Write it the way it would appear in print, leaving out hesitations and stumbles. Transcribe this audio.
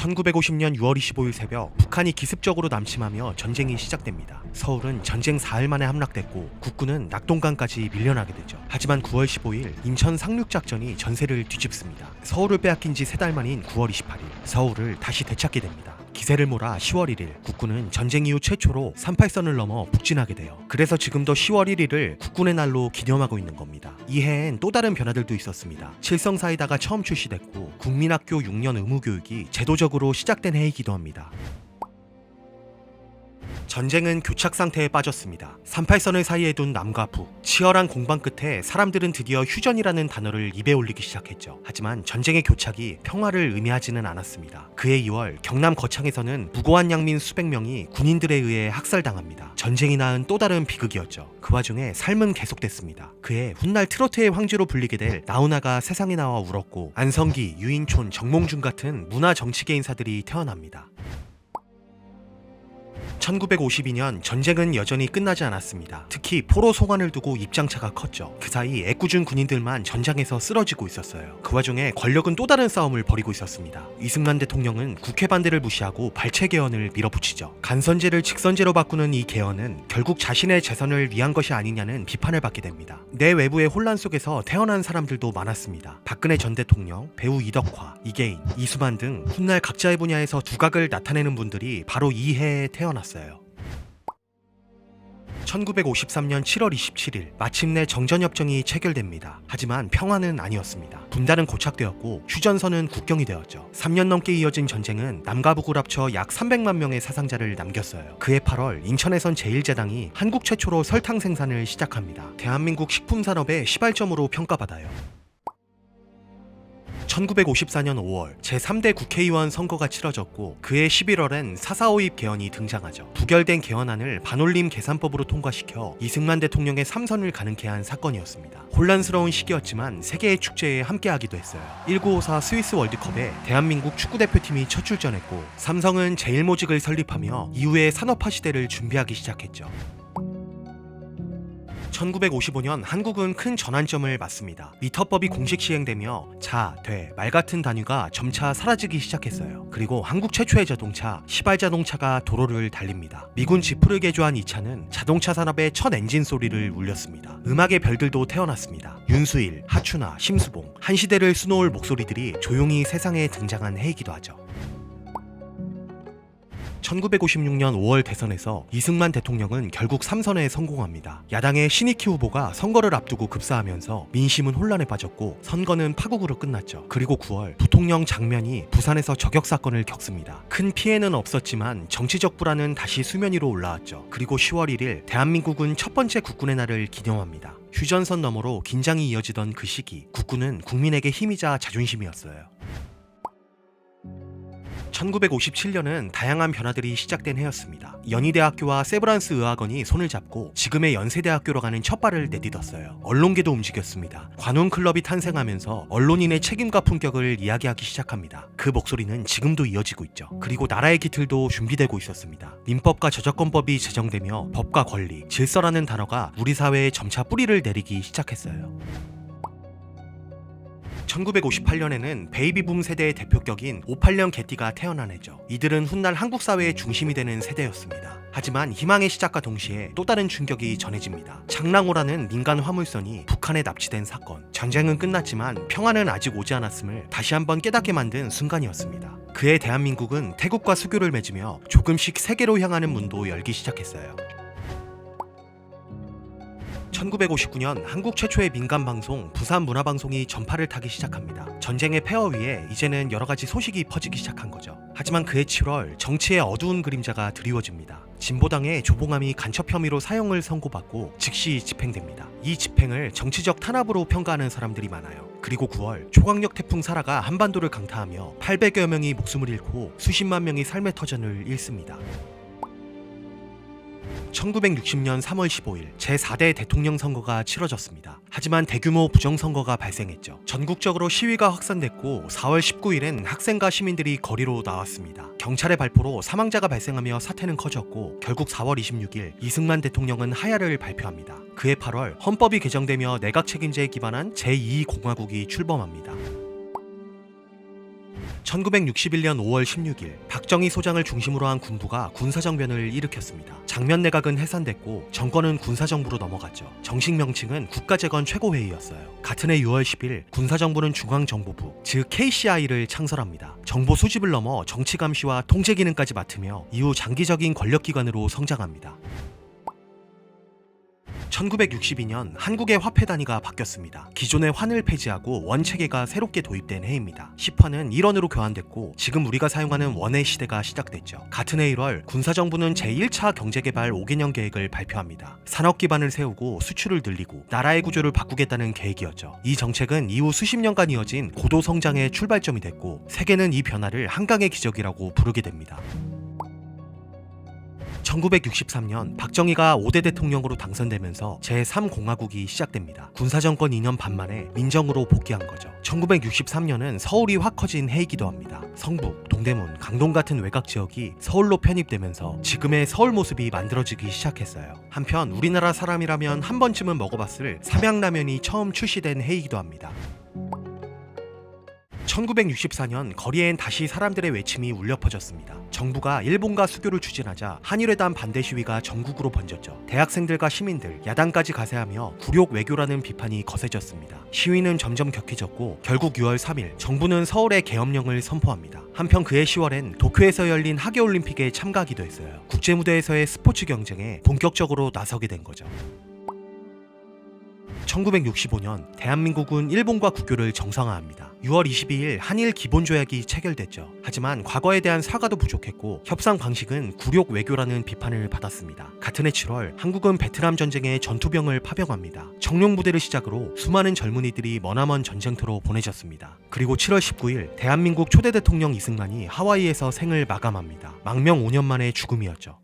1950년 6월 25일 새벽 북한이 기습적으로 남침하며 전쟁이 시작됩니다. 서울은 전쟁 4일 만에 함락됐고 국군은 낙동강까지 밀려나게 되죠. 하지만 9월 15일 인천 상륙작전이 전세를 뒤집습니다. 서울을 빼앗긴 지 3달 만인 9월 28일 서울을 다시 되찾게 됩니다. 기세를 몰아 10월 1일 국군은 전쟁 이후 최초로 38선을 넘어 북진하게 돼요. 그래서 지금도 10월 1일을 국군의 날로 기념하고 있는 겁니다. 이 해엔 또 다른 변화들도 있었습니다. 칠성사이다가 처음 출시됐고 국민학교 6년 의무교육이 제도적으로 시작된 해이기도 합니다. 전쟁은 교착 상태에 빠졌습니다. 38선을 사이에 둔 남과 북, 치열한 공방 끝에 사람들은 드디어 휴전이라는 단어를 입에 올리기 시작했죠. 하지만 전쟁의 교착이 평화를 의미하지는 않았습니다. 그해 2월 경남 거창에서는 무고한 양민 수백 명이 군인들에 의해 학살당합니다. 전쟁이 낳은 또 다른 비극이었죠. 그 와중에 삶은 계속됐습니다. 그해 훗날 트로트의 황제로 불리게 될 나훈아가 세상에 나와 울었고 안성기, 유인촌, 정몽준 같은 문화 정치계 인사들이 태어납니다. 1952년 전쟁은 여전히 끝나지 않았습니다. 특히 포로 송환을 두고 입장차가 컸죠. 그 사이 애꿎은 군인들만 전장에서 쓰러지고 있었어요. 그 와중에 권력은 또 다른 싸움을 벌이고 있었습니다. 이승만 대통령은 국회 반대를 무시하고 발췌 개헌을 밀어붙이죠. 간선제를 직선제로 바꾸는 이 개헌은 결국 자신의 재선을 위한 것이 아니냐는 비판을 받게 됩니다. 내외부의 혼란 속에서 태어난 사람들도 많았습니다. 박근혜 전 대통령, 배우 이덕화, 이계인, 이수만 등 훗날 각자의 분야에서 두각을 나타내는 분들이 바로 이 해에 태어났어요. 1953년 7월 27일 마침내 정전협정이 체결됩니다. 하지만 평화는 아니었습니다. 분단은 고착되었고 휴전선은 국경이 되었죠. 3년 넘게 이어진 전쟁은 남과 북을 합쳐 약 300만 명의 사상자를 남겼어요. 그해 8월 인천에선 제1제당이 한국 최초로 설탕 생산을 시작합니다. 대한민국 식품산업의 시발점으로 평가받아요. 1954년 5월 제3대 국회의원 선거가 치러졌고 그해 11월엔 4.4.5입 개헌이 등장하죠. 부결된 개헌안을 반올림 계산법으로 통과시켜 이승만 대통령의 3선을 가능케 한 사건이었습니다. 혼란스러운 시기였지만 세계의 축제에 함께하기도 했어요. 1954 스위스 월드컵에 대한민국 축구대표팀이 첫 출전했고 삼성은 제1모직을 설립하며 이후의 산업화 시대를 준비하기 시작했죠. 1955년 한국은 큰 전환점을 맞습니다. 미터법이 공식 시행되며 자, 돼, 말 같은 단위가 점차 사라지기 시작했어요. 그리고 한국 최초의 자동차, 시발자동차가 도로를 달립니다. 미군 지프를 개조한 이 차는 자동차 산업의 첫 엔진 소리를 울렸습니다. 음악의 별들도 태어났습니다. 윤수일, 하춘아, 심수봉, 한 시대를 수놓을 목소리들이 조용히 세상에 등장한 해이기도 하죠. 1956년 5월 대선에서 이승만 대통령은 결국 3선에 성공합니다. 야당의 신익희 후보가 선거를 앞두고 급사하면서 민심은 혼란에 빠졌고 선거는 파국으로 끝났죠. 그리고 9월 부통령 장면이 부산에서 저격 사건을 겪습니다. 큰 피해는 없었지만 정치적 불안은 다시 수면 위로 올라왔죠. 그리고 10월 1일 대한민국은 첫 번째 국군의 날을 기념합니다. 휴전선 너머로 긴장이 이어지던 그 시기, 국군은 국민에게 힘이자 자존심이었어요. 1957년은 다양한 변화들이 시작된 해였습니다. 연희대학교와 세브란스 의학원이 손을 잡고 지금의 연세대학교로 가는 첫 발을 내딛었어요. 언론계도 움직였습니다. 관훈클럽이 탄생하면서 언론인의 책임과 품격을 이야기하기 시작합니다. 그 목소리는 지금도 이어지고 있죠. 그리고 나라의 기틀도 준비되고 있었습니다. 민법과 저작권법이 제정되며 법과 권리, 질서라는 단어가 우리 사회에 점차 뿌리를 내리기 시작했어요. 1958년에는 베이비붐 세대의 대표격인 58년 개띠가 태어난 해죠. 이들은 훗날 한국 사회의 중심이 되는 세대였습니다. 하지만 희망의 시작과 동시에 또 다른 충격이 전해집니다. 창랑호라는 민간 화물선이 북한에 납치된 사건. 전쟁은 끝났지만 평화는 아직 오지 않았음을 다시 한번 깨닫게 만든 순간이었습니다. 그해 대한민국은 태국과 수교를 맺으며 조금씩 세계로 향하는 문도 열기 시작했어요. 1959년 한국 최초의 민간방송 부산문화방송이 전파를 타기 시작합니다. 전쟁의 폐허 위에 이제는 여러가지 소식이 퍼지기 시작한 거죠. 하지만 그해 7월 정치의 어두운 그림자가 드리워집니다. 진보당의 조봉암이 간첩 혐의로 사형을 선고받고 즉시 집행됩니다. 이 집행을 정치적 탄압으로 평가하는 사람들이 많아요. 그리고 9월 초강력 태풍 사라가 한반도를 강타하며 800여 명이 목숨을 잃고 수십만 명이 삶의 터전을 잃습니다. 1960년 3월 15일 제4대 대통령 선거가 치러졌습니다. 하지만 대규모 부정선거가 발생했죠. 전국적으로 시위가 확산됐고 4월 19일엔 학생과 시민들이 거리로 나왔습니다. 경찰의 발포로 사망자가 발생하며 사태는 커졌고 결국 4월 26일 이승만 대통령은 하야를 발표합니다. 그해 8월 헌법이 개정되며 내각 책임제에 기반한 제2공화국이 출범합니다. 1961년 5월 16일 박정희 소장을 중심으로 한 군부가 군사정변을 일으켰습니다. 장면 내각은 해산됐고 정권은 군사정부로 넘어갔죠. 정식 명칭은 국가재건 최고회의였어요. 같은 해 6월 10일 군사정부는 중앙정보부, 즉 KCI를 창설합니다. 정보 수집을 넘어 정치 감시와 통제 기능까지 맡으며 이후 장기적인 권력기관으로 성장합니다. 1962년 한국의 화폐 단위가 바뀌었습니다. 기존의 환을 폐지하고 원 체계가 새롭게 도입된 해입니다. 10화는 1원으로 교환됐고 지금 우리가 사용하는 원의 시대가 시작됐죠. 같은 해 1월 군사정부는 제1차 경제개발 5개년 계획을 발표합니다. 산업 기반을 세우고 수출을 늘리고 나라의 구조를 바꾸겠다는 계획이었죠. 이 정책은 이후 수십 년간 이어진 고도 성장의 출발점이 됐고 세계는 이 변화를 한강의 기적이라고 부르게 됩니다. 1963년 박정희가 5대 대통령으로 당선되면서 제3공화국이 시작됩니다. 군사정권 2년 반 만에 민정으로 복귀한 거죠. 1963년은 서울이 확 커진 해이기도 합니다. 성북, 동대문, 강동 같은 외곽 지역이 서울로 편입되면서 지금의 서울 모습이 만들어지기 시작했어요. 한편 우리나라 사람이라면 한 번쯤은 먹어봤을 삼양라면이 처음 출시된 해이기도 합니다. 1964년 거리엔 다시 사람들의 외침이 울려 퍼졌습니다. 정부가 일본과 수교를 추진하자 한일회담 반대 시위가 전국으로 번졌죠. 대학생들과 시민들, 야당까지 가세하며 굴욕 외교라는 비판이 거세졌습니다. 시위는 점점 격해졌고 결국 6월 3일 정부는 서울의 계엄령을 선포합니다. 한편 그해 10월엔 도쿄에서 열린 하계올림픽에 참가하기도 했어요. 국제무대에서의 스포츠 경쟁에 본격적으로 나서게 된 거죠. 1965년 대한민국은 일본과 국교를 정상화합니다. 6월 22일 한일 기본조약이 체결됐죠. 하지만 과거에 대한 사과도 부족했고 협상 방식은 굴욕 외교라는 비판을 받았습니다. 같은 해 7월 한국은 베트남 전쟁에 전투병을 파병합니다. 청룡부대를 시작으로 수많은 젊은이들이 머나먼 전쟁터로 보내졌습니다. 그리고 7월 19일 대한민국 초대 대통령 이승만이 하와이에서 생을 마감합니다. 망명 5년 만의 죽음이었죠.